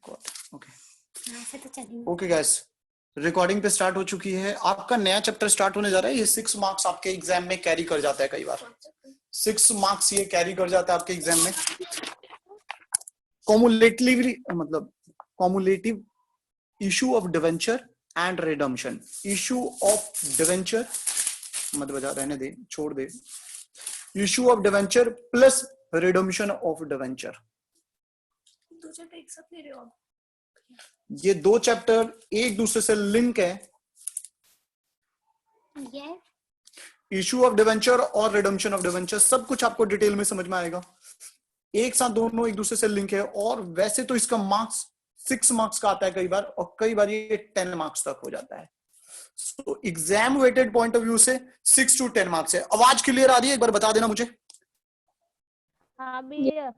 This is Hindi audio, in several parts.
गॉड ओके से तो चलिए। ओके गाइस, रिकॉर्डिंग पे स्टार्ट हो चुकी है। आपका नया चैप्टर स्टार्ट होने जा रहा है। ये 6 मार्क्स आपके एग्जाम में कैरी कर जाता है। कई बार 6 मार्क्स ये कैरी कर जाता है आपके एग्जाम में। कॉमुलेटिवली मतलब cumulative issue of debenture and redemption. Issue of debenture मत बजा, रहने दे, छोड़ दे। Issue of debenture plus redemption of debenture. दो चैप्टर एक साथ ले रहे हो आप? ये दो चैप्टर एक दूसरे से लिंक है। ये इशू ऑफ डिवेंचर और रिडम्पशन ऑफ डिवेंचर सब कुछ आपको डिटेल में समझ में आएगा। एक साथ दोनों एक दूसरे से लिंक है। और वैसे तो इसका मार्क्स 6 मार्क्स का आता है कई बार, और कई बार ये 10 मार्क्स तक हो जाता है। So exam weighted point of view से 6 to 10 मार्क्स है। आवाज क्लियर आ रही है? एक बार बता देना मुझे। हाँ भैया।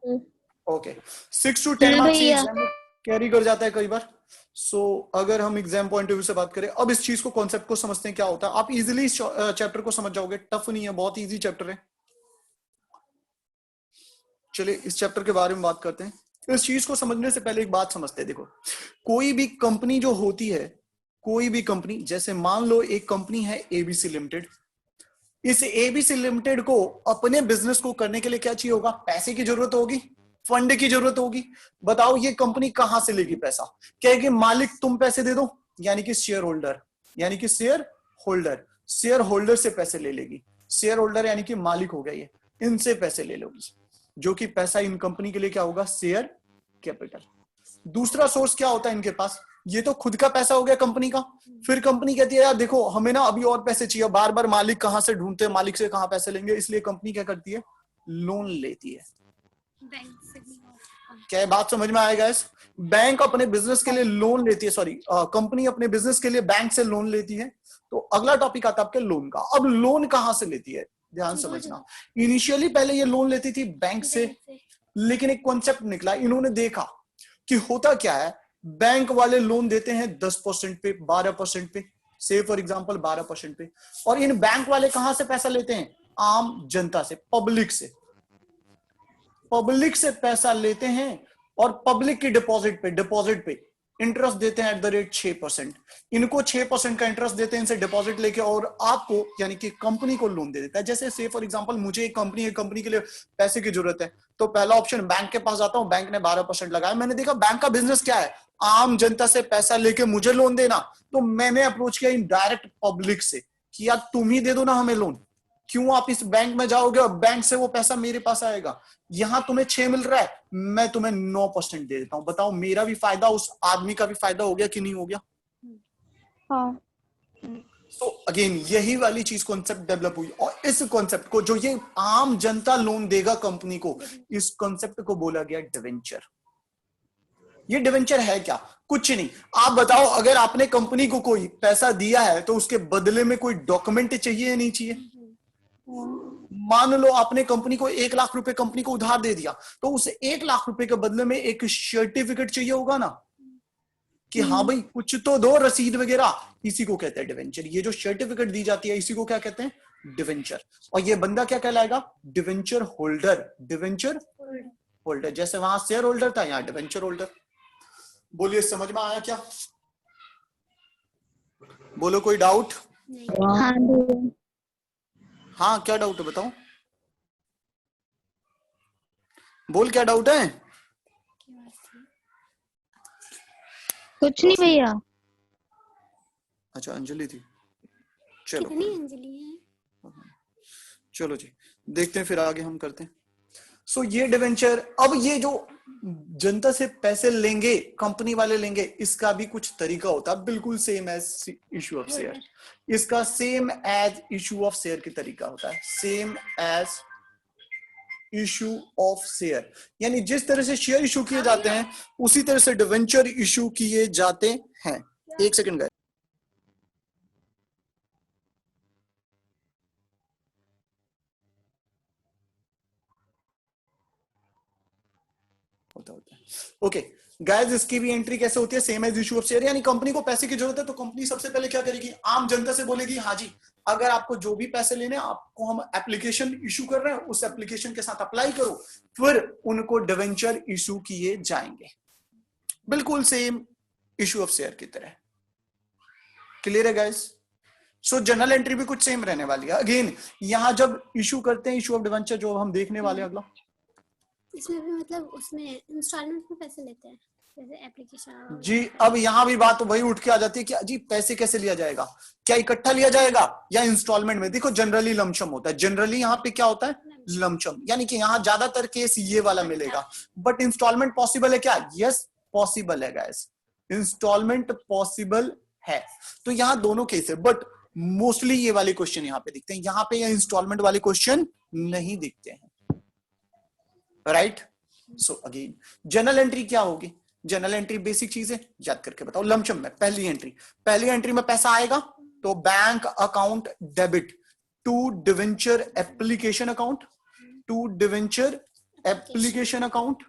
ओके, 6 to 10 मार्क्स एग्जाम में कैरी कर जाता है कई बार। सो अगर हम एग्जाम पॉइंट ऑफ व्यू से बात करें, अब इस चीज को, कॉन्सेप्ट को समझते हैं क्या होता है। आप इजीली इस चैप्टर को समझ जाओगे। टफ नहीं है, बहुत इजी चैप्टर है। चलिए इस चैप्टर के बारे में बात करते हैं। इस चीज को समझने से पहले एक बात समझते हैं। देखो, कोई भी कंपनी जो होती है, कोई भी कंपनी, जैसे मान लो एक कंपनी है एबीसी लिमिटेड। इस एबीसी लिमिटेड को अपने बिजनेस को करने के लिए क्या चाहिए होगा? पैसे की जरूरत होगी, फंड की जरूरत होगी। बताओ ये कंपनी कहां से लेगी पैसा? कहेगी मालिक तुम पैसे दे दो, यानी कि शेयर होल्डर, यानी कि शेयर होल्डर, शेयर होल्डर से पैसे ले लेगी। शेयर होल्डर यानी कि मालिक हो गया, ये इनसे पैसे ले लोगी, जो कि पैसा इन कंपनी के लिए क्या होगा? Share capital. दूसरा सोर्स क्या होता है इनके पास? ये तो खुद का पैसा हो गया कंपनी का। फिर कंपनी कहती है यार देखो हमें ना अभी और पैसे चाहिए, बार बार मालिक कहां से ढूंढते हैं, मालिक से कहां पैसे लेंगे, इसलिए कंपनी क्या करती है? लोन लेती है। बैंक से भी। क्या बात समझ में आएगा? इस बैंक अपने बिजनेस के लिए लोन लेती है, सॉरी कंपनी अपने बिजनेस के लिए बैंक से लोन लेती है। तो अगला टॉपिक आता है आपके लोन का। अब लोन कहां से लेती है, ध्यान समझना। इनिशियली पहले ये लोन लेती थी बैंक से, लेकिन एक कॉन्सेप्ट निकला। इन्होंने देखा कि होता क्या है, बैंक वाले लोन देते हैं 10% पे, 12% पे, से फॉर एग्जांपल 12% पे। और इन बैंक वाले कहां से पैसा लेते हैं? आम जनता से, पब्लिक से। पब्लिक से पैसा लेते हैं और पब्लिक की डिपॉजिट पे इंटरेस्ट देते हैं @ 6%। इनको 6% का इंटरेस्ट देते हैं इनसे डिपॉजिट लेके, और आपको यानी कि कंपनी को लोन दे देता है। जैसे से फॉर एग्जांपल मुझे एक कंपनी के लिए पैसे की जरूरत है, तो पहला ऑप्शन बैंक के पास जाता हूं। बैंक ने 12% लगाया। मैंने देखा बैंक का बिजनेस क्या है? आम जनता से पैसा लेके मुझे लोन देना। तो मैंने अप्रोच किया डायरेक्ट पब्लिक से कि यार तुम ही दे दो ना हमें लोन। क्यों आप इस बैंक में जाओगे और बैंक से वो पैसा मेरे पास आएगा? यहां तुम्हें 6 मिल रहा है, मैं तुम्हें 9% दे देता हूं। बताओ मेरा भी फायदा, उस आदमी का भी फायदा हो गया कि नहीं हो गया? हाँ। तो अगेन यही वाली चीज कॉन्सेप्ट डेवलप हुई, और इस कॉन्सेप्ट को, जो ये आम जनता लोन देगा कंपनी को, इस कॉन्सेप्ट को बोला गया डिवेंचर। ये डिवेंचर है क्या? कुछ नहीं। आप बताओ, अगर आपने कंपनी को कोई पैसा दिया है तो उसके बदले में कोई डॉक्यूमेंट चाहिए या नहीं चाहिए? मान लो आपने कंपनी को 1 लाख रुपए कंपनी को उधार दे दिया, तो उस 1 लाख रुपए के बदले में एक सर्टिफिकेट चाहिए होगा ना, कि हाँ भाई कुछ तो दो, रसीद वगैरह। इसी को कहते हैं डिवेंचर। ये जो सर्टिफिकेट दी जाती है इसी को क्या कहते हैं? डिवेंचर। और ये बंदा क्या कहलाएगा? Debenture holder. डिवेंचर होल्डर, जैसे वहां शेयर होल्डर था, यहाँ डिवेंचर होल्डर। बोलिए समझ में आया क्या? बोलो कोई डाउट? हाँ हाँ क्या डाउट है बताओ, बोल क्या डाउट है? कुछ नहीं भैया। अच्छा अंजलि थी, चलो कितनी अंजलि है? चलो जी देखते हैं, फिर आगे हम करते हैं। सो ये डिवेंचर, अब ये जो जनता से पैसे लेंगे, कंपनी वाले लेंगे, इसका भी कुछ तरीका होता है, बिल्कुल same as issue of share. इसका same as issue of share की तरीका होता है, same as issue of share. यानी जिस तरह से शेयर इशू किए जाते हैं उसी तरह से डिवेंचर इशू किए जाते हैं। एक सेकंड गए, होता है। ओके गाइस, इसकी भी एंट्री कैसे होती है? Same as issue of share. यानी कंपनी को पैसे की जरूरत है तो कंपनी सबसे पहले क्या करेगी? आम जनता से बोलेगी हाँ जी अगर आपको जो भी पैसे लेने, आपको हम एप्लीकेशन इशू कर रहे हैं, उस एप्लीकेशन के साथ अप्लाई करो, फिर उनको डिवेंचर इशू किए जाएंगे। बिल्कुल सेम इशू ऑफ शेयर की तरह। क्लियर है गाइस? सो जनरल एंट्री भी कुछ सेम रहने वाली है। अगेन यहां जब इशू करते हैं इशू ऑफ डिवेंचर, जो हम देखने वाले हैं अगला, इसमें भी मतलब उसमें इंस्टॉलमेंट में पैसे लेते हैं जैसे एप्लीकेशन। जी अब यहां भी बात वही उठ के आ जाती है कि जी पैसे कैसे लिया जाएगा, क्या इकट्ठा लिया जाएगा या इंस्टॉलमेंट में? देखो जनरली लमसम होता है, जनरली यहाँ पे क्या होता है, लमसम, यानी कि यहाँ ज्यादातर केस ये वाला मिलेगा। बट इंस्टॉलमेंट पॉसिबल है क्या? यस पॉसिबल है गाइस, इंस्टॉलमेंट पॉसिबल है। तो यहाँ दोनों केस है, बट मोस्टली ये वाले क्वेश्चन यहाँ पे दिखते हैं, यहाँ पे ये इंस्टॉलमेंट वाले क्वेश्चन नहीं दिखते हैं, right? So again general entry क्या होगी? जनरल एंट्री बेसिक चीज है, याद करके बताओ। लमसम में पहली एंट्री में पैसा आएगा तो bank account debit to debenture application account, to debenture application account.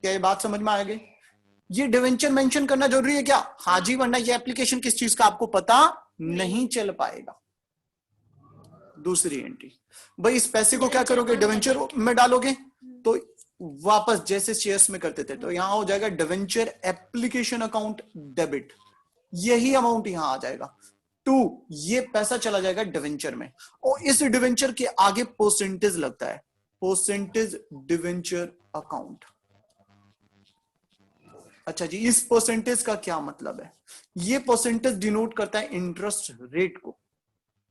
क्या ये बात समझ में आ गई? ये डिवेंचर मेंशन करना जरूरी है क्या? हाँ जी, वरना ये एप्लीकेशन किस चीज का आपको पता नहीं चल पाएगा। दूसरी एंट्री, भाई इस पैसे को क्या करोगे? डिवेंचर में डालोगे तो वापस जैसे शेयर्स में करते थे, तो यहां हो जाएगा डिवेंचर एप्लीकेशन अकाउंट डेबिट, यही अमाउंट यहां आ जाएगा। टू, ये पैसा चला जाएगा डिवेंचर में, और इस डिवेंचर के आगे परसेंटेज लगता है, परसेंटेज डिवेंचर अकाउंट। अच्छा जी, इस परसेंटेज का क्या मतलब है? ये परसेंटेज डिनोट करता है इंटरेस्ट रेट को,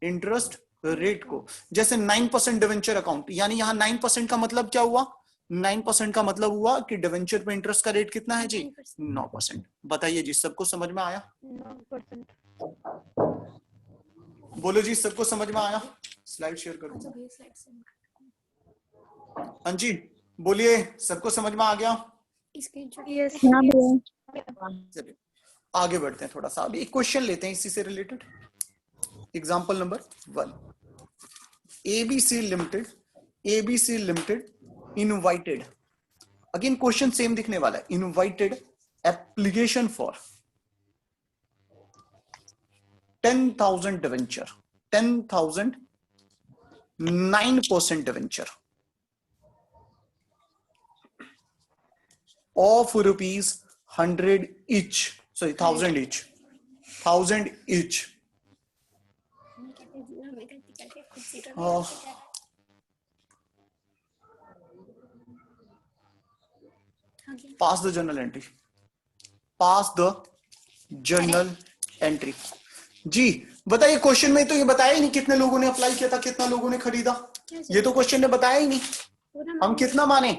इंटरेस्ट रेट को। जैसे 9% डिवेंचर अकाउंट, यानी यहां 9% का मतलब क्या हुआ? 9% का मतलब हुआ कि डिवेंचर पे इंटरेस्ट का रेट कितना है जी? 9%। बताइए जी, सबको समझ में आया? 9%। बोलो जी, सबको समझ में आया? स्लाइड शेयर करो। हाँ जी बोलिए, सबको समझ में आ गया? यस हाँ भैया। चलिए आगे बढ़ते हैं थोड़ा सा, अभी एक क्वेश्चन लेते हैं इसी से related. Example number 1, ABC limited invited, again question same दिखने वाला है, invited application for 10,000 debenture, 10,000 9% debenture of rupees 100 each, sorry 1,000 each, 1,000 each. Pass the journal entry, pass the journal entry। जी बताइए, क्वेश्चन में तो ये बताया ही नहीं कितने लोगों ने अप्लाई किया था, कितना लोगों ने खरीदा, ये तो क्वेश्चन ने बताया ही नहीं। हम कितना माने?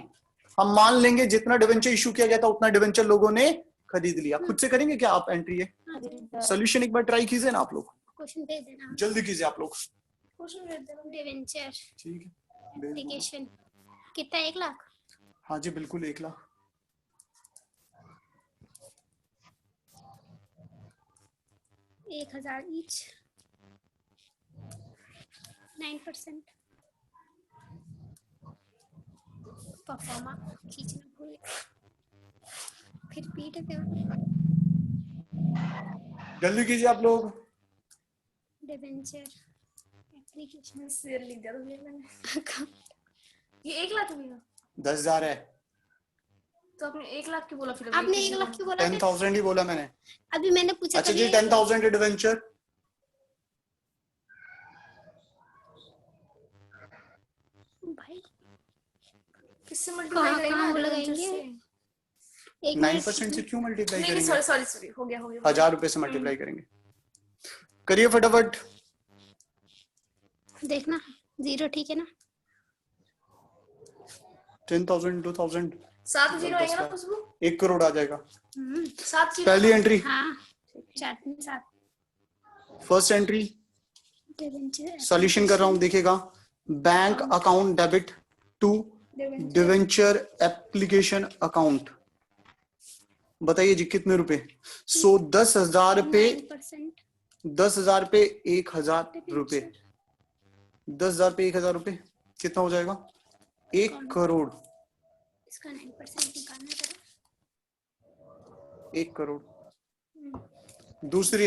हम मान लेंगे जितना डिवेंचर इशू किया गया था उतना डिवेंचर लोगों ने खरीद लिया। खुद से करेंगे क्या आप एंट्री? है सोल्यूशन एक बार ट्राई कीजिए ना आप लोग, क्वेश्चन भेज देना, जल्दी कीजिए आप लोग। क्वेश्चन भेज देना। डिवेंचर ठीक है, एप्लीकेशन कितना? 1 लाख? हाँ जी बिल्कुल 1 लाख। 1,000 ईच, 9%। परफॉर्मा खींचना भूल गया, फिर पीट दे। जल्दी कीजिए आप लोग। डिवेंचर एप्लीकेशन शेयर लिख दिया तो मैंने। ये 1 लाख भी 10,000 है तो आपने 1 लाख की बोला, फिर आपने 1 लाख क्यों बोला? 10,000 ही बोला मैंने। अभी मैंने पूछा अच्छा जी 10,000 एडवेंचर, भाई किससे मल्टीप्लाई करेंगे? कहाँ लगाएंगे? 9% से क्यों मल्टीप्लाई नहीं करेंगे? सॉरी हो गया 1,000 रुपए से मल्टीप्लाई करेंगे। करिए फटाफट। देखना 0 ठीक है ना? 10,000 2,000 7 जीरो आएगा ना खुशबू? 1 करोड़ आ जाएगा। 7 जीरो। पहली एंट्री, हाँ 4 फर्स्ट एंट्री, डिवेंचर सॉल्यूशन कर रहा हूं, देखिएगा। Bank account debit to debenture application account. बताइए जी कितने रुपए? सो 10,000 पे 10,000 पे 1,000 रुपए, 10,000 पे 1,000 रुपए कितना हो जाएगा? 1 करोड़। इसका 9% निकालना पड़ेगा। 1 करोड़। दूसरी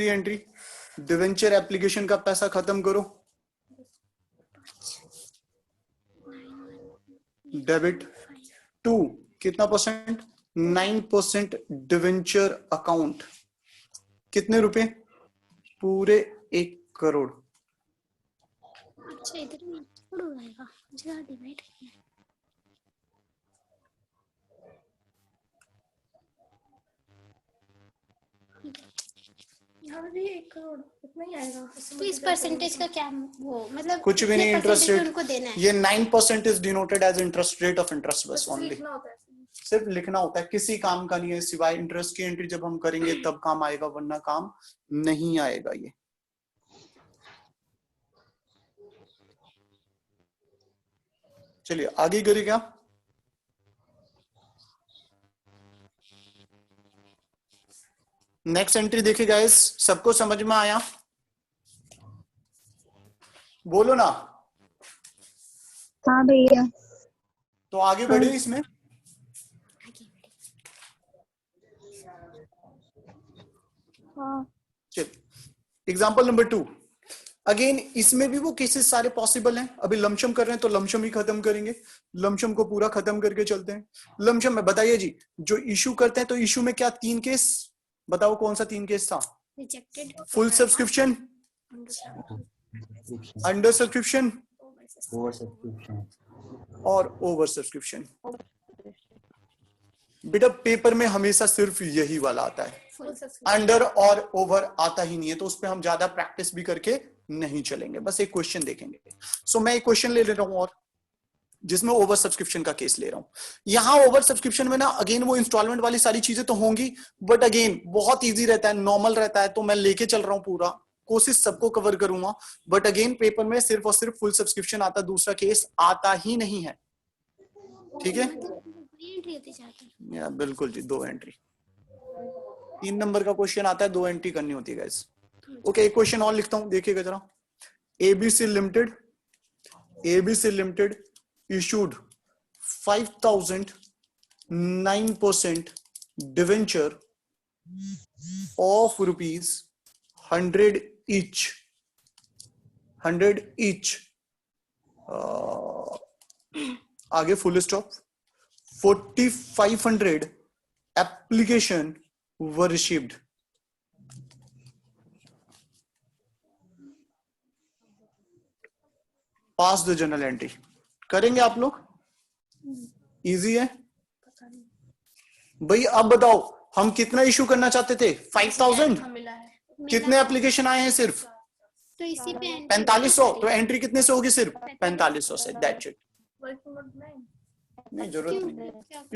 एंट्री डिवेंचर एप्लीकेशन का पैसा खत्म करो, डेबिट टू कितना परसेंट 9% डिवेंचर अकाउंट कितने रुपए पूरे 1 करोड़। अच्छा इधर में करोड़ हो जाएगा मुझे डिवाइड किया यहाँ भी 1 करोड़ इतना ही आएगा। तो इस परसेंटेज का क्या वो मतलब कुछ भी कितने नहीं, इंटरेस्ट percentage रेट उनको देना है। ये 9% is denoted as interest rate of interest बस ओनली। लिखना होता है। सिर्फ लिखना होता है, किसी काम का नहीं है सिवाय इंटरेस्ट की एंट्री जब हम करेंगे तब काम आएगा, वरना काम नहीं आएगा ये। चलिए आगे करिए क्या। नेक्स्ट एंट्री देखिए गाइस, सबको समझ में आया? बोलो ना। हाँ भैया। तो आगे बढ़े इसमें। हाँ चल एग्जाम्पल नंबर 2। अगेन इसमें भी वो केसेस सारे पॉसिबल हैं। अभी लमशम कर रहे हैं तो लमशम ही खत्म करेंगे, लमशम को पूरा खत्म करके चलते हैं। लमशम में बताइए जी, जो इशू करते हैं तो इशू में क्या 3 केस बताओ, कौन सा 3 केस था? Rejected, full subscription, under subscription और ओवर सब्सक्रिप्शन। बेटा पेपर में हमेशा सिर्फ यही वाला आता है, अंडर और ओवर आता ही नहीं है, तो उस पर हम ज्यादा प्रैक्टिस भी करके नहीं चलेंगे, बस एक क्वेश्चन देखेंगे। सो मैं एक क्वेश्चन ले रहा हूं और जिसमें ओवर सब्सक्रिप्शन का केस ले रहा हूं। यहां ओवर सब्सक्रिप्शन में ना अगेन वो इंस्टॉलमेंट वाली सारी चीजें तो होंगी, बट अगेन बहुत इजी रहता है, नॉर्मल रहता है, तो मैं लेके चल रहा हूं पूरा, कोशिश सबको कवर करूंगा। बट अगेन पेपर में सिर्फ और सिर्फ फुल सब्सक्रिप्शन आता, दूसरा केस आता ही नहीं है। ठीक है, एंट्री होती जाती है। या बिल्कुल जी, 2 एंट्री। 3 नंबर का क्वेश्चन आता है, 2 एंट्री करनी होती है गाइस। ओके, एक क्वेश्चन और लिखता हूं, देखिएगा जरा। ABC limited issued 5,000 9% debenture of rupees 100 each 100 each आगे full stop. 4,500 application were received। Pass the general entry करेंगे आप लोग, इजी है भाई। अब बताओ हम कितना इशू करना चाहते थे? 5,000। मिला है कितने एप्लीकेशन आए हैं? सिर्फ तो इसी पे 4500। तो एंट्री कितने से होगी? सिर्फ 4500 से, दैट्स इट। वर्किंग नोट नहीं। नहीं जरूरत नहीं,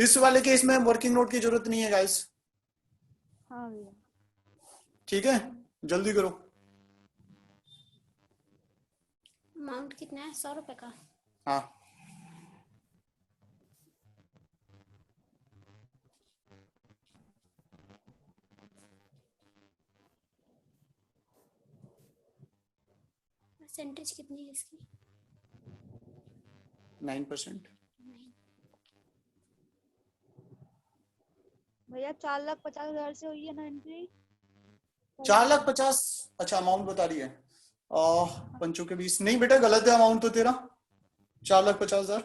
इस वाले केस में वर्किंग नोट की जरूरत नहीं है गाइस। हाँ भैया। ठीक है, जल्दी करो। अमाउंट कितना है? 100 रुपए का। हाँ परसेंटेज कितनी है इसकी? 9%। भैया 4,50,000 से हुई है ना एंट्री? 4,50,000। अच्छा अमाउंट बता रही है पंचों के 20। नहीं बेटा गलत है अमाउंट तो तेरा, 4,50,000।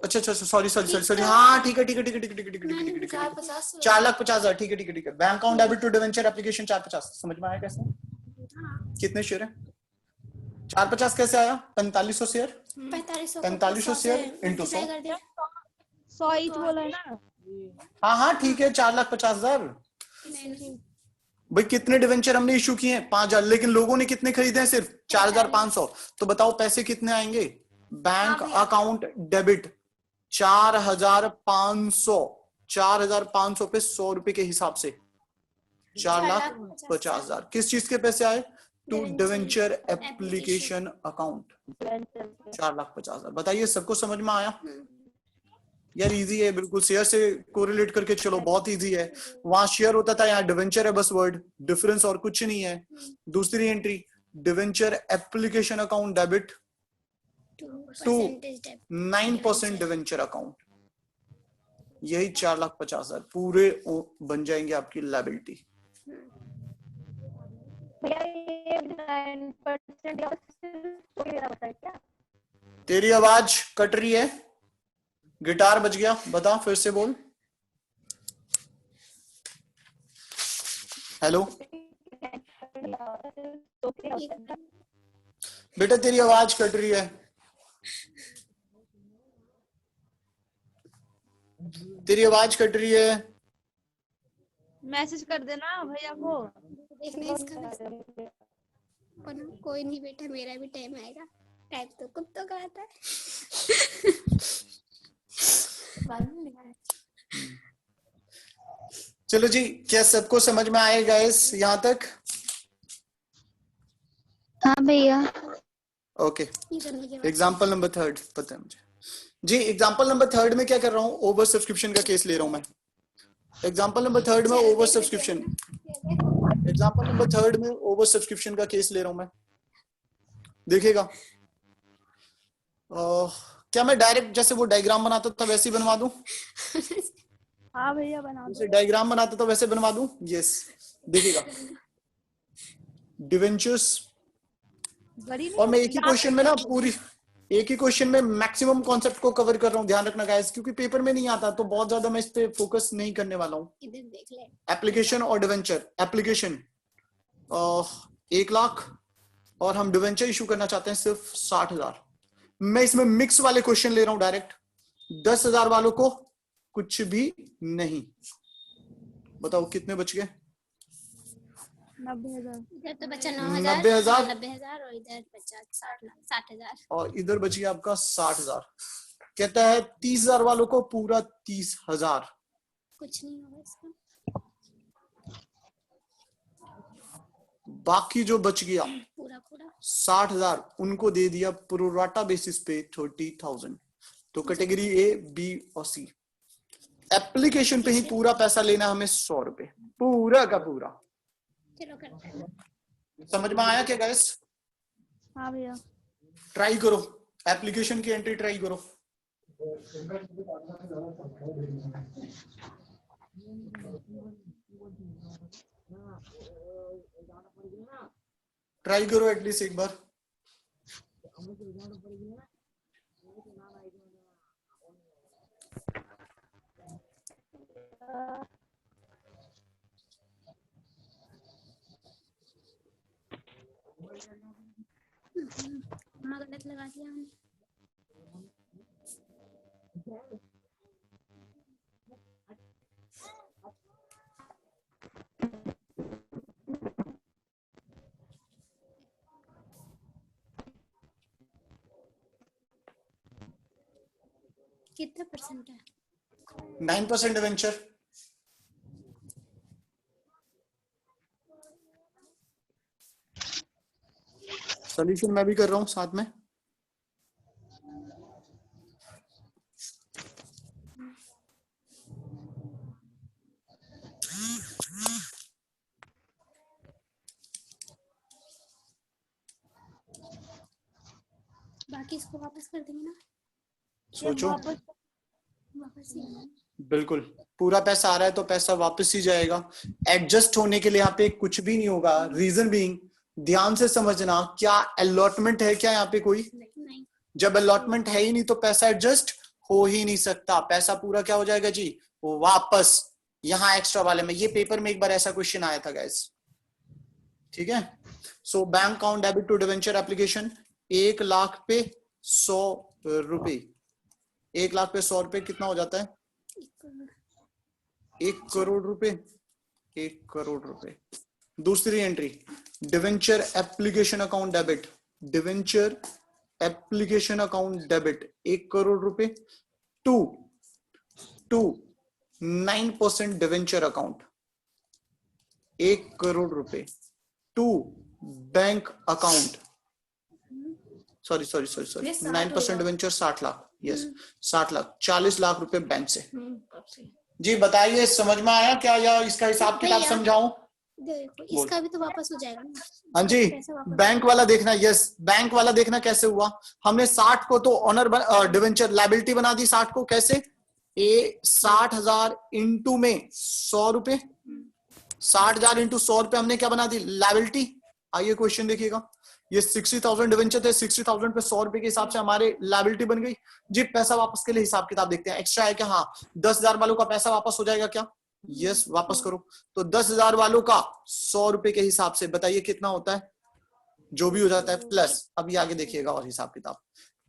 अच्छा अच्छा सॉरी हाँ ठीक है 4,50,000। ठीक है bank account debit to debenture application 450। समझ में आया कैसे? कितने शेयर है? 450 कैसे आया? 4500 शेयर। 4500 share into 100। 100 ईच बोला है ना? हाँ ठीक है 4,50,000। भाई कितने डिवेंचर हमने इशू किए हैं? 5,000, लेकिन लोगों ने कितने खरीदे हैं? सिर्फ 4,500। तो बताओ पैसे कितने आएंगे? Bank account debit 4,500। 4,500 पे 100 रुपए के हिसाब से 4,50,000 किस चीज के पैसे आए? To debenture application account 4,50,000। बताइए सबको समझ में आया? यार इजी है बिल्कुल, शेयर से कोरिलेट करके चलो, बहुत इजी है। वहां शेयर होता था, यहाँ डिवेंचर है, बस वर्ड डिफरेंस और कुछ नहीं है। दूसरी entry debenture application account debit to 9% debenture account, यही 4,50,000 पूरे बन जाएंगे आपकी लायबिलिटी। भैया ये 9% क्या? तेरी आवाज कट रही है, गिटार बज गया, बता फिर से बोल। हेलो बेटा तेरी आवाज कट रही है, तेरी आवाज कट रही है। मैसेज कर देना भैया को। देखना इसका मैसेज। कोई नहीं बेटा, मेरा भी टाइम आएगा। टाइम तो कुत्तों का आता है। चलो जी, क्या सबको समझ में आए गाइस यहाँ तक? हाँ भैया। ओके, ये करने के बाद एग्जाम्पल नंबर 3 पता है मुझे जी। एग्जाम्पल नंबर 3 में क्या कर रहा हूँ, ओवर सब्सक्रिप्शन का केस ले रहा हूँ मैं। एग्जाम्पल नंबर 3 में ओवर सब्सक्रिप्शन, एग्जाम्पल नंबर 3 में ओवर सब्सक्रिप्शन का केस ले रहा हूँ मैं। देखिएगा क्या मैं डायरेक्ट जैसे वो डायग्राम बनाता था वैसे ही बनवा दूं? हाँ भैया बना जैसे दो। डायग्राम बनाता था वैसे बनवा दूं? यस, देखिएगा डिवेंचर्स। बड़ी नहीं और मैं एक होती? ही क्वेश्चन में ना पूरी, एक ही क्वेश्चन में मैक्सिमम कॉन्सेप्ट को कवर कर रहा हूँ, ध्यान रखना गाइस, क्योंकि पेपर में नहीं आता तो बहुत ज्यादा मैं इस पे फोकस नहीं करने वाला हूँ। इधर देख ले। एप्लीकेशन और डिवेंचर। एप्लीकेशन 1 लाख और हम डिवेंचर इशू करना चाहते हैं सिर्फ 60,000। मैं इसमें मिक्स वाले क्वेश्चन ले रहा हूं डायरेक्ट। 10,000 वालों को कुछ भी नहीं। बताओ कितने बच गए? 90,000। इधर तो बचा 90,000 90,000 और इधर बचा 60,000। और इधर बच गया आपका 60,000। कहता है 30,000 वालों को पूरा 30,000। कुछ नहीं होगा इसका। बाकी जो बच गया पूरा 60,000 उनको दे दिया प्रोराटा बेसिस पे 30,000। तो कैटेगरी ए, बी और सी। एप्लीकेशन पे ही पूरा पैसा लेना हमें 100 रुपए, पूरा का पूरा। चलो करते हैं। समझ में आया क्या गाइस? हाँ भैया। ट्राई करो, एप्लीकेशन की एंट्री ट्राई करो। ट्राई करो एटलीस्ट एक बार। गलत लगा दिया हमने। कितना परसेंट है? 9% डिवेंचर। सॉल्यूशन मैं भी कर रहा हूं साथ में। बाकी इसको वापस कर देंगे ना? सोचो। वापस ही। बिल्कुल, पूरा पैसा आ रहा है तो पैसा वापस ही जाएगा। एडजस्ट होने के लिए यहाँ पे कुछ भी नहीं होगा। रीजन बीइंग, ध्यान से समझना, क्या अलॉटमेंट है क्या यहाँ पे कोई? नहीं। जब अलॉटमेंट है ही नहीं तो पैसा एडजस्ट हो ही नहीं सकता। पैसा पूरा क्या हो जाएगा जी? वापस। यहाँ एक्स्ट्रा वाले में, ये पेपर में एक बार ऐसा क्वेश्चन आया था गाइस, ठीक है। So bank account debit to debenture application 1 lakh पे 100 रुपए। 1 लाख पे 100 रुपए कितना हो जाता है? 1 करोड़ रुपए। 1 करोड़ रुपए। दूसरी entry, debenture application account debit. Debenture application account debit 1 crore रुपए टू 9% डिवेंचर अकाउंट 1 करोड़ रुपए to bank account, sorry 9% debenture 60 lakh. Yes 60 lakh, 40 lakh रुपए बैंक से। जी बताइए, समझ में आया क्या, या इसका हिसाब किताब समझाऊं? देखो इसका भी तो वापस हो जाएगा ना। हाँ जी, बैंक वाला देखना। यस, बैंक वाला देखना कैसे हुआ। हमने 60 को तो ऑनर डिवेंचर लायबिलिटी बना दी। 60 को कैसे? 60,000 इंटू में 100 रुपए। 60,000 इंटू 100 रुपए हमने क्या बना दी? लायबिलिटी। आइए क्वेश्चन देखिएगा, ये 60,000 डिवेंचर थे, 60,000 पे 100 रुपए के हिसाब से हमारे लायबिलिटी बन गई जी। पैसा वापस के लिए हिसाब किताब देखते हैं। एक्स्ट्रा है क्या? हाँ। 10,000 वालों का पैसा वापस हो जाएगा क्या? यस, वापस करो। तो 10,000 वालों का 100 रुपए के हिसाब से बताइए कितना होता है? जो भी हो जाता है प्लस। अभी आगे देखिएगा और हिसाब किताब।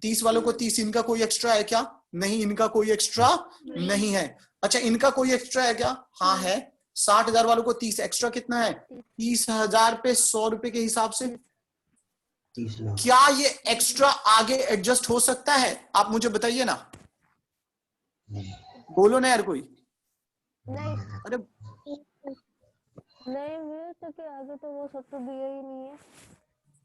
30 वालों को 30, इनका कोई एक्स्ट्रा है क्या? नहीं, इनका कोई एक्स्ट्रा नहीं है। अच्छा, इनका कोई एक्स्ट्रा है क्या? हाँ है। 60,000 वालों को 30, एक्स्ट्रा कितना है? 30,000 पे 100 रुपए के हिसाब से। 30 लाख। क्या ये एक्स्ट्रा आगे एडजस्ट हो सकता है? आप मुझे बताइए ना, बोलो ना यार कोई। नहीं अरे नहीं मिल सके आगे, तो वो सब तो दिया ही नहीं है।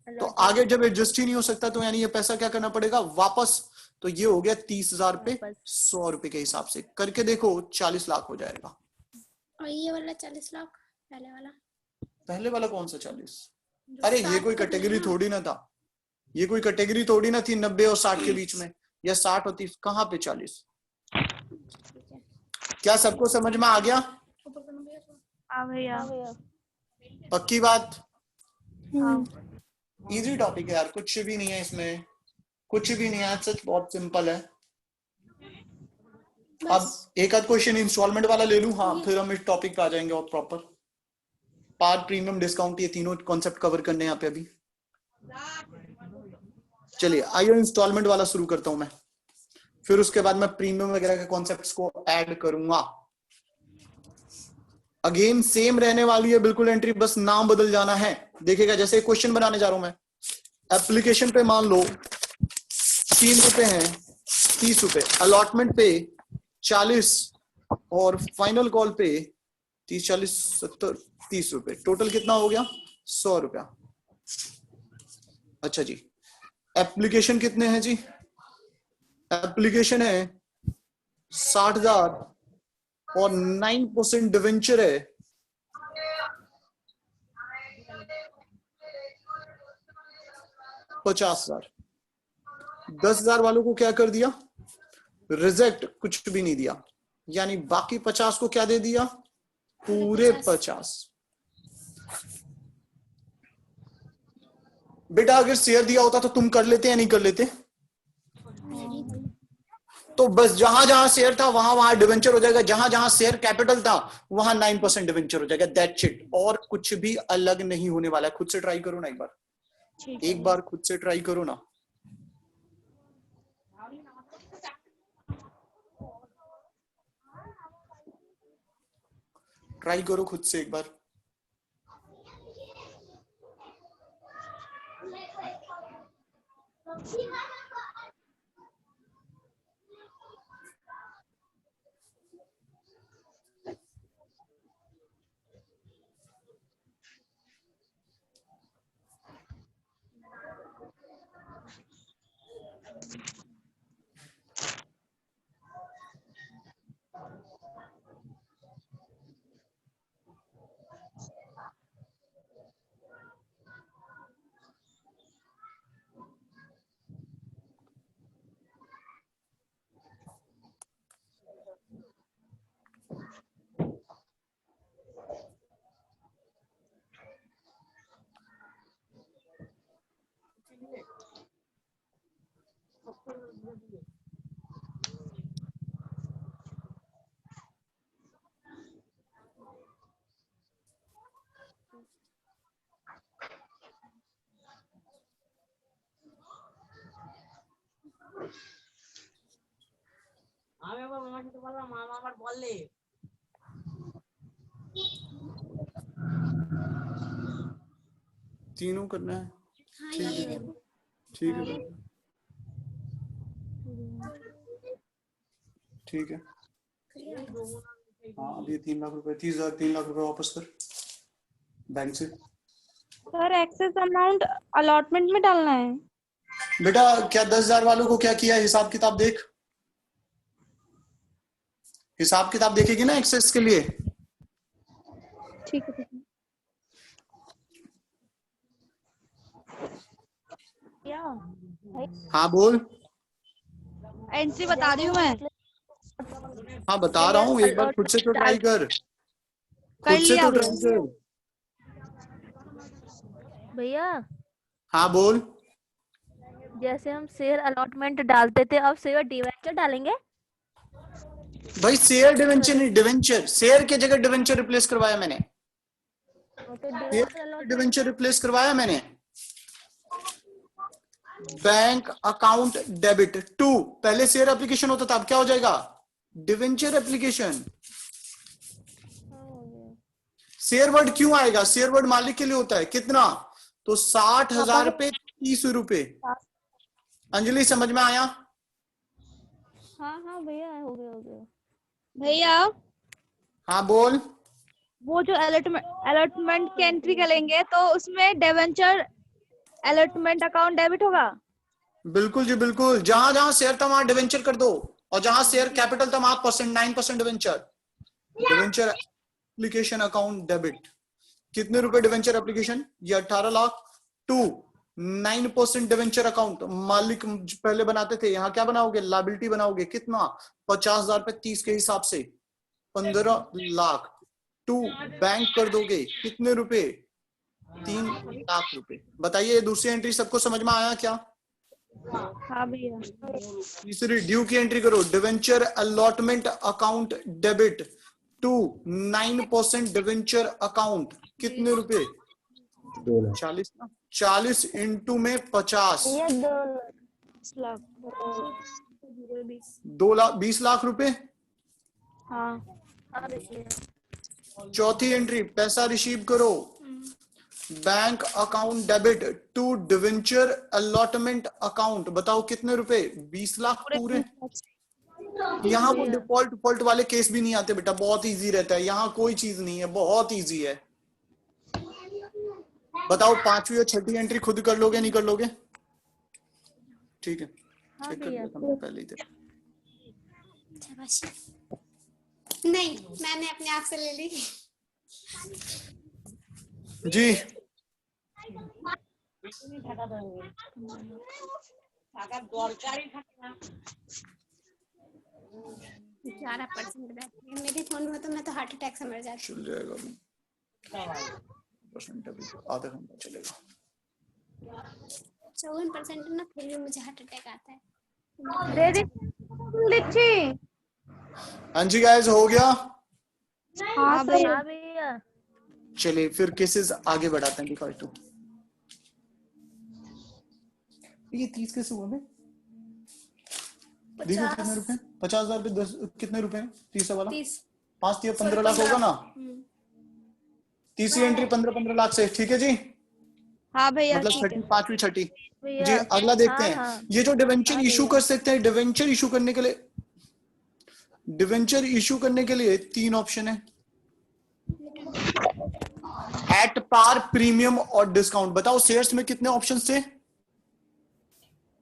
तो आगे जब एडजस्ट ही नहीं हो सकता तो यानी ये पैसा क्या करना पड़ेगा? वापस। तो ये हो गया 30,000 पे 100 रुपए के हिसाब से। करके देखो 40 लाख हो जाएगा। और ये वाला 40 लाख पहले वाला कौन सा 40? अरे ये कोई कैटेगरी थोड़ी ना था, ये कोई कैटेगरी थोड़ी ना थी 90 और 60 के बीच में, या 60 और 30। कहाँ पे 40? क्या सबको समझ में आ गया? हाँ भैया। पक्की बात? हाँ। इजी टॉपिक है यार, कुछ भी नहीं है इसमें, कुछ भी नहीं है, सच बहुत सिंपल है। अब एक आध क्वेश्चन इंस्टॉलमेंट वाला ले लूं, हाँ, फिर हम इस टॉपिक पे आ जाएंगे और प्रॉपर पार्ट, प्रीमियम, डिस्काउंट, ये तीनों कॉन्सेप्ट कवर करने हैं यहाँ पे अभी। चलिए आइए इंस्टॉलमेंट वाला शुरू करता हूं मैं, फिर उसके बाद मैं प्रीमियम वगैरह के कॉन्सेप्ट्स को ऐड करूंगा। अगेन सेम रहने वाली है बिल्कुल एंट्री, बस नाम बदल जाना है। देखिएगा जैसे क्वेश्चन बनाने जा रहा हूं मैं, एप्लीकेशन पे मान लो 3 रुपए हैं, 30 रुपए, अलॉटमेंट पे 40 और फाइनल कॉल पे 30, 40, 70, 30 रुपए, टोटल कितना हो गया? 100 रुपया। अच्छा जी, एप्लीकेशन कितने हैं जी? एप्लीकेशन है 60,000 और 9% डिवेंचर है 50,000। 10,000 वालों को क्या कर दिया? रिजेक्ट, कुछ भी नहीं दिया, यानी बाकी 50 को क्या दे दिया? पूरे 50। बेटा अगर शेयर दिया होता तो तुम कर लेते या नहीं कर लेते? तो बस जहां जहां शेयर था वहां वहां डिवेंचर हो जाएगा, जहां जहां शेयर कैपिटल था वहां 9% डिवेंचर हो जाएगा। दैट्स इट, और कुछ भी अलग नहीं होने वाला है। खुद से ट्राई करो ना एक बार, एक बार खुद से ट्राई करो ना। ट्राई करो खुद से एक बार। तीनों करना है? हाँ ये देखो, ठीक है, ठीक है। हाँ अभी 3 लाख रुपए, 30,000, 3 लाख रुपए वापस कर बैंक से। सर एक्सेस अमाउंट अलॉटमेंट में डालना है। बेटा क्या 10,000 वालों को क्या किया? हिसाब किताब देख, हिसाब किताब देखेगी ना एक्सेस के लिए। ठीक है, ठीक है। क्या? हाँ बोल। एंट्री बता रही हूँ मैं। हाँ बता रहा हूँ, एक बार खुद से तो ट्राई कर, खुद से तो ट्राई कर। भैया हाँ बोल। जैसे हम शेयर अलॉटमेंट डालते थे, अब शेयर डिवेंचर डालेंगे। भाई शेयर डिवेंचर नहीं, डिवेंचर, शेयर की जगह डिवेंचर रिप्लेस करवाया मैंने, तो share debenture allotment debenture replace करवाया मैंने। बैंक अकाउंट डेबिट टू, पहले शेयर एप्लीकेशन होता था, अब क्या हो जाएगा? Debenture application. शेयर वर्ड क्यों आएगा? शेयर वर्ड मालिक के लिए होता है। कितना? तो 60,000 पे 30 रुपए। अंजलि समझ में आया? हाँ हाँ भैया, हो गया। भैया हाँ बोल। वो जो अलॉटमेंट की एंट्री करेंगे तो उसमें डिवेंचर अलॉटमेंट अकाउंट डेबिट होगा। बिल्कुल जी बिल्कुल, जहां जहां शेयर था वहां डिवेंचर कर दो, और जहां शेयर कैपिटल था वहां 9% debenture. Debenture application account debit. कितने रुपए डिवेंचर एप्लीकेशन? ये 18 लाख। टू 9% डिवेंचर अकाउंट, मालिक पहले बनाते थे, यहाँ क्या बनाओगे? लायबिलिटी बनाओगे। कितना? 50,000 पे 30 के हिसाब से 15 लाख। टू बैंक कर दोगे कितने रुपए? 3 लाख रुपए। बताइए दूसरी एंट्री सबको समझ में आया क्या? हाँ भैया। तीसरी ड्यू की एंट्री करो, debenture allotment account debit to 9% debenture account. कितने रुपए? 2 लाख। 40 ना? 40 इंटू में 50, ये 2 लाख 20 लाख रुपए। हाँ चौथी एंट्री, पैसा रिसीव करो, bank account debit to debenture allotment account. बताओ कितने रुपए? 20 लाख पूरे। यहाँ वो डिफॉल्ट वाले केस भी नहीं आते बेटा, बहुत इजी रहता है, यहाँ कोई चीज नहीं है, बहुत इजी है। बताओ पांचवी और छठी एंट्री खुद कर लोगे नहीं कर लोगे? ठीक है, चेक कर लिया था मैंने पहले ही थे। शाबाश। नहीं, मैंने अपने आप से ले ली। जी 11% बैटरी है मेरे फोन में, तो मैं तो हार्ट अटैक से मर जाती। चल जाएगा अभी, परसेंट अभी आधा घंटा चलेगा। 54% ना, फिर भी मुझे हार्ट अटैक आता है। हाँ जी गाइस, हो गया? हाँ भैया। भैया। चलिए फिर केसेस आगे बढ़ाते हैं। दिखाओ तू, ये 30 कैसे हुआ? मैं देखो कितने रुपए? 50,000 पे 10 कितने रुपए? 30 वाला 5 या 15 लाख होगा ना? तीसरी एंट्री 15 लाख से। ठीक है जी, हाँ भैया। मतलब ठीक है। छठी, पांचवी छठी जी। अगला देखते हैं, ये जो डिवेंचर इशू कर सकते हैं, डिवेंचर इशू करने के लिए, डिवेंचर इशू करने के लिए 3 ऑप्शन है, एट पार, प्रीमियम और डिस्काउंट। बताओ शेयर्स में कितने ऑप्शन थे?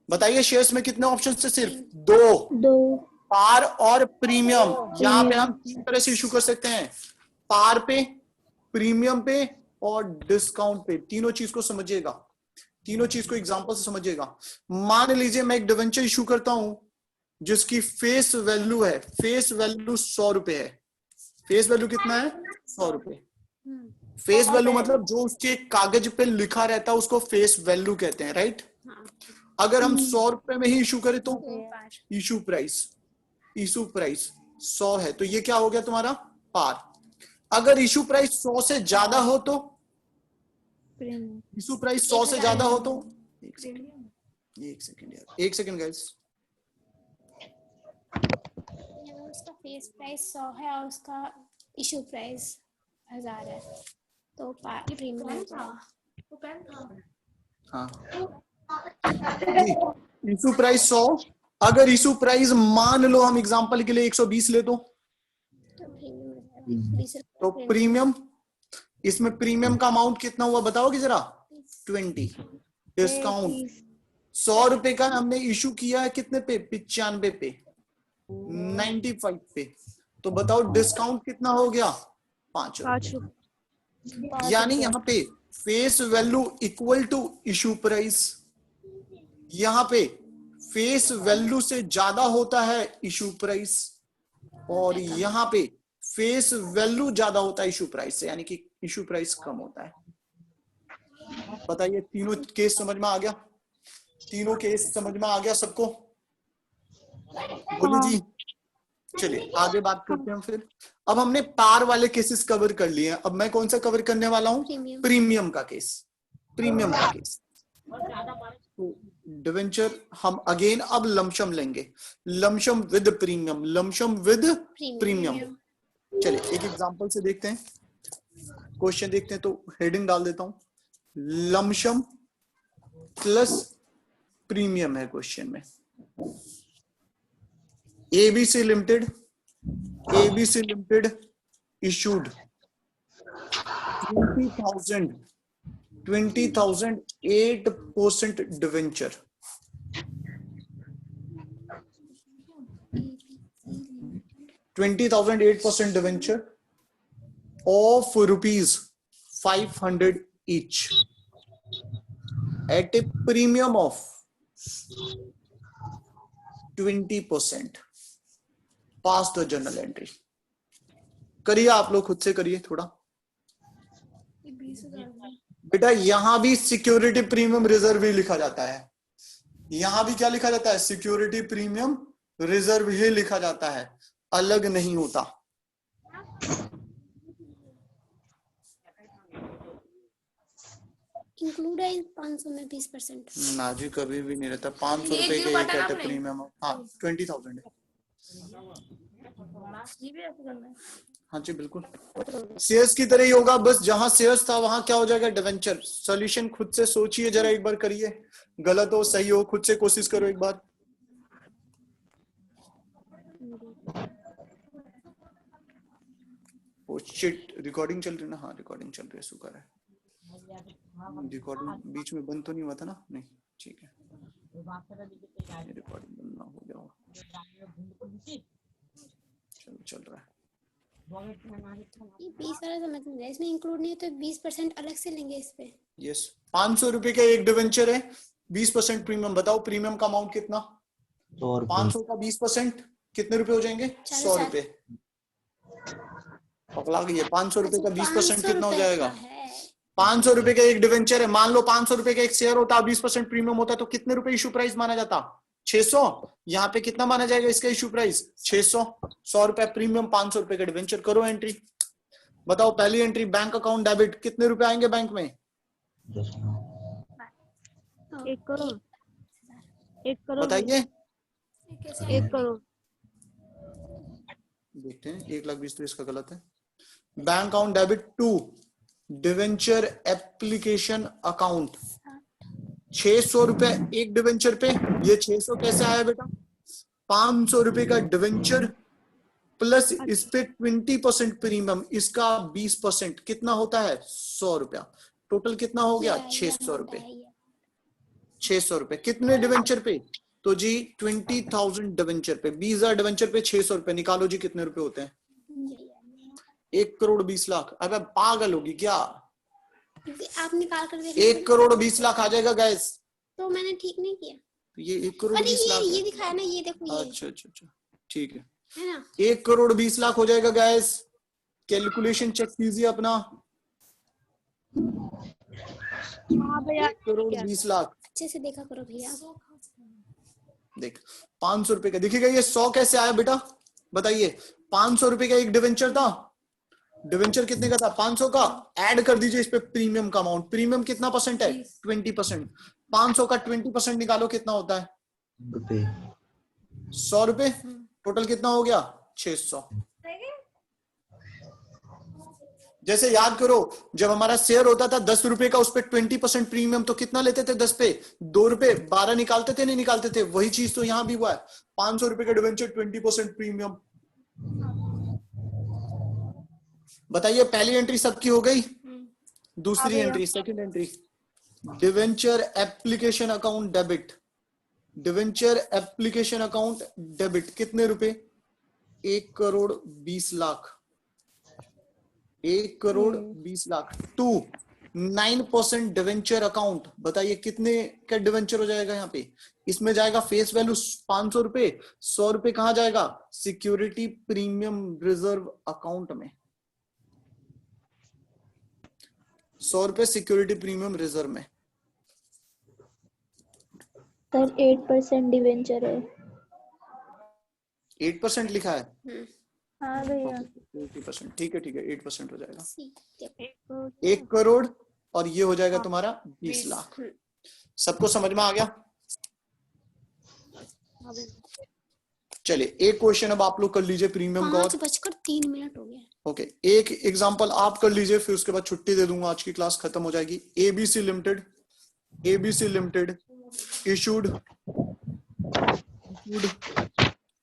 बताइए शेयर्स में कितने ऑप्शन थे? सिर्फ 2, पार और प्रीमियम। यहाँ पे हम 3 तरह से इशू कर सकते हैं, पार पे, प्रीमियम पे और डिस्काउंट पे। तीनों चीज को समझिएगा, तीनों चीज को एग्जांपल से समझिएगा। मान लीजिए मैं एक डिवेंचर इशू करता हूं जिसकी फेस वैल्यू है, फेस वैल्यू 100 रुपए है। फेस वैल्यू कितना है? 100 रुपए। फेस वैल्यू मतलब जो उसके कागज पे लिखा रहता है उसको फेस वैल्यू कहते हैं, राइट? अगर हम 100 रुपए में ही इशू करें तो इशू प्राइस 100 है, तो ये क्या हो गया तुम्हारा? पार। अगर इशू प्राइस 100 से ज्यादा हो तो, इशू प्राइस 100 से ज्यादा हो तो, एक सेकंड यार, एक सेकंड गाइस। उसका फेस प्राइस 100 है और उसका इशू प्राइस 1000 है, तो प्रीमियम हाँ, इशू प्राइस 100, अगर इशू प्राइस मान लो हम एग्जांपल के लिए 120 ले तो प्रीमियम, इसमें प्रीमियम का अमाउंट कितना हुआ बताओगे जरा? 20। डिस्काउंट 100 रुपए का हमने इशू किया है कितने पे? 95 पे, 95 पे, तो बताओ डिस्काउंट कितना हो गया? 5 रुपए। यानी यहाँ पे face value equal to issue price, यहाँ पे फेस वैल्यू से ज्यादा होता है इशू प्राइस, और यहाँ पे फेस वैल्यू ज्यादा होता है इशू प्राइस से, यानी कि इशू प्राइस कम होता है। बताइए तीनों केस समझ में आ गया? तीनों केस समझ में आ गया सबको? बोलू जी? चलिए आगे बात करते हैं फिर। अब हमने पार वाले केसेस कवर कर लिए हैं, अब मैं कौन सा कवर करने वाला हूं? प्रीमियम। प्रीमियम का केस। प्रीमियम का केस तो डिवेंचर हम अगेन अब लमशम लेंगे, लमशम विद प्रीमियम, लमशम विद प्रीमियम। चलिए एक एग्जांपल से देखते हैं, क्वेश्चन देखते हैं। तो हेडिंग डाल देता हूं, लमशम प्लस प्रीमियम है क्वेश्चन में। ABC limited, ABC limited issued 20,000 8% debenture, 20,000 8% debenture of ₹500 each at a premium of 20%. Pass the journal entry. करिए आप लोग, खुद से करिए थोड़ा। बेटा यहां भी सिक्योरिटी प्रीमियम रिजर्व ही लिखा जाता है, यहां भी क्या लिखा जाता है? सिक्योरिटी प्रीमियम रिजर्व ही लिखा जाता है, अलग नहीं होता। इंक्लूड है 500 में 20%? ना जी, कभी भी नहीं रहता। 500 रुपए का एक है प्रीमियम। हाँ 20,000 है। हाँ जी बिल्कुल, शेयर्स की तरह ही होगा, बस जहां शेयर्स था वहां क्या हो जाएगा? डिवेंचर। सॉल्यूशन खुद से सोचिए जरा, एक बार करिए, गलत हो सही हो खुद से कोशिश करो एक बार। ओ शिट, रिकॉर्डिंग चल रही है ना? हाँ रिकॉर्डिंग चल रही है, शुक्र है। रिकॉर्डिंग बीच में बंद तो नहीं हुआ था ना? नहीं, ठीक है, रिकॉर्डिंग बंद ना हो गया। चलो चल रहा है। ये 20 वाला समझ में आया, इसमें इंक्लूड नहीं है तो 20% अलग से लेंगे इस पे। यस, 500 रुपए का एक डिवेंचर है, 20% प्रीमियम। बताओ प्रीमियम का अमाउंट कितना? 500 का 20% कितने रुपए हो जाएंगे? 100 रुपए। पकड़ा गई है। 500 रुपए का 20% कितना हो जाएगा? 500 रुपए का एक डिवेंचर है, मान लो 500 रुपए का एक शेयर होता, 20% प्रीमियम होता तो कितने रुपए इशू प्राइस माना जाता? 600। यहाँ पे कितना माना जाएगा इसका इशू प्राइस? 600। 100 रुपए प्रीमियम, 500 रुपए का डिवेंचर। करो एंट्री। बताओ पहली एंट्री, बैंक अकाउंट डेबिट, कितने रुपए आएंगे बैंक में? 1 करोड़। 1 करोड़ बताइए। 1 करोड़। देखते हैं, 1,20,000 तो इसका गलत है। Bank account debit to debenture application account, 600 रुपए एक डिवेंचर पे। ये 600 कैसे आया बेटा? 500 रुपए का डिवेंचर प्लस इस पे 20% प्रीमियम, इसका 20% कितना होता है? 100 रुपया। टोटल कितना हो गया? 600 रुपए। 600 रुपए कितने डिवेंचर पे? तो जी 20,000 डिवेंचर पे, 20,000 डिवेंचर पे 600 रुपए। निकालो जी कितने रुपए होते हैं? 1,20,00,000। अबे पागल होगी क्या? आप निकाल कर देखो। 1,20,00,000 आ जाएगा गैस। तो मैंने ठीक नहीं किया। ये 1,20,00,000 ये दिखाया ना, ये देखो ये। अच्छा ठीक है ना? 1,20,00,000 हो जाएगा गैस। कैलकुलेशन चेक कीजिए अपना। हाँ भैया, 1,20,00,000। अच्छे से देखा करो भैया। देख 500 रुपए का दिखेगा। ये 100 कैसे आया बेटा? बताइए। 500 रुपए का एक डिवेंचर था। डिवेंचर कितने का था? 500 का। ऐड कर दीजिए इस पे प्रीमियम का अमाउंट। प्रीमियम कितना परसेंट है? 20%। 500 का 20% निकालो, कितना होता है? 100 रुपए। टोटल कितना हो गया? 600। जैसे याद करो, जब हमारा शेयर होता था 10 रुपए का, उस पे 20% प्रीमियम, तो कितना लेते थे? 10 पे 2 रुपए, 12 निकालते थे, नहीं निकालते थे? वही चीज तो यहां भी हुआ है। 500 रुपए का डिवेंचर, 20% प्रीमियम। बताइए पहली एंट्री सबकी हो गई? दूसरी entry, second entry, debenture application account debit. Debenture application account debit कितने रुपए? 1,20,00,000। 1,20,00,000 टू 9% डिवेंचर अकाउंट। बताइए कितने का डिवेंचर हो जाएगा यहाँ पे? इसमें जाएगा फेस वैल्यू 500 रुपए, 100 रुपए कहां जाएगा? सिक्योरिटी प्रीमियम रिजर्व अकाउंट में। 100 रुपए सिक्योरिटी प्रीमियम रिजर्व में। सर 8% डिवेंचर है। 8% लिखा है। हाँ भैया 80%, ठीक है 8% हो जाएगा। ठीक 1 करोड़ और ये हो जाएगा तुम्हारा 20 लाख। सबको समझ में आ गया? चलिए एक क्वेश्चन अब आप लोग कर लीजिए प्रीमियम का। 5:03 हो गया। ओके, एक एग्जांपल आप कर लीजिए, फिर उसके बाद छुट्टी दे दूंगा, आज की क्लास खत्म हो जाएगी। ABC limited issued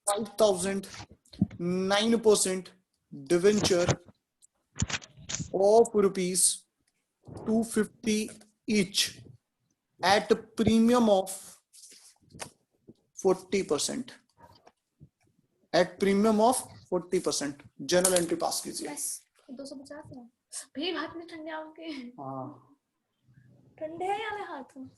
5,000 9% debenture of rupees 250 each at premium of 40%. At premium of 40%. General entry पास कीजिए। 250 है भैया, हाथ में ठंडे आओगे? हाँ ठंडे है या मैं हाथ में?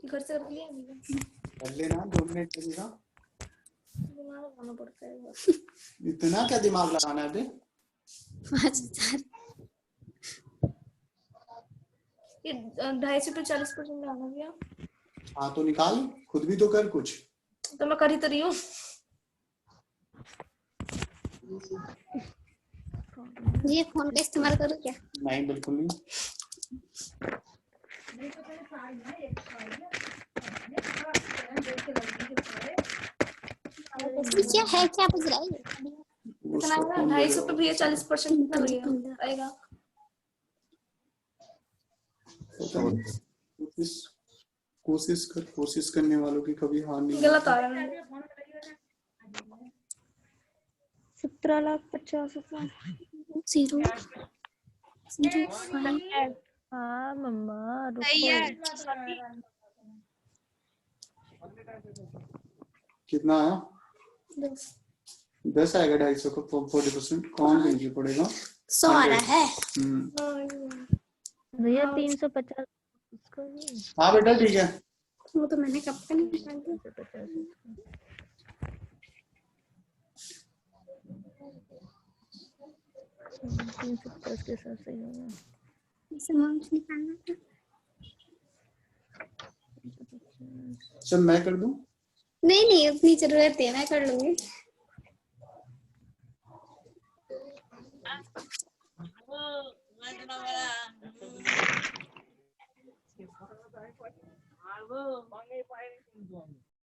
घर से रख लिया भैया? कर लेना, 2 मिनट लगेगा। दिमाग लगाना पड़ता है बहुत। इतना क्या दिमाग लगाना है अभी? 5,000 ये 250 पे 40% डालना भैया। हाँ तो निकाल, खुद भी तो कर कुछ। तो मैं कर ही तो रही हूँ। ये फोन का इस्तेमाल करूँ क्या? नहीं बिल्कुल नहीं। क्या है, क्या पूछ रहा है ये? कितना होगा? 250 पे भैया 40% कितना लगेगा? आएगा कोशिश करने वालों की कभी हार नहीं। गलत आ रहा है। 17,50,000। 0.05 हाँ मम्मा सही है। कितना आया? 10 आएगा। 250 को 40% कौन देंगे पड़ेगा? 100 आ रहा है। भैया 350 उसको भी हाँ बेटा ठीक है। वो तो मैंने कब का निकाल दिया। 350 के साथ सही होगा। इसे मार्क्स निकालना था। चल मैं कर दूं? नहीं उतनी जरूरत है, मैं कर लूंगी।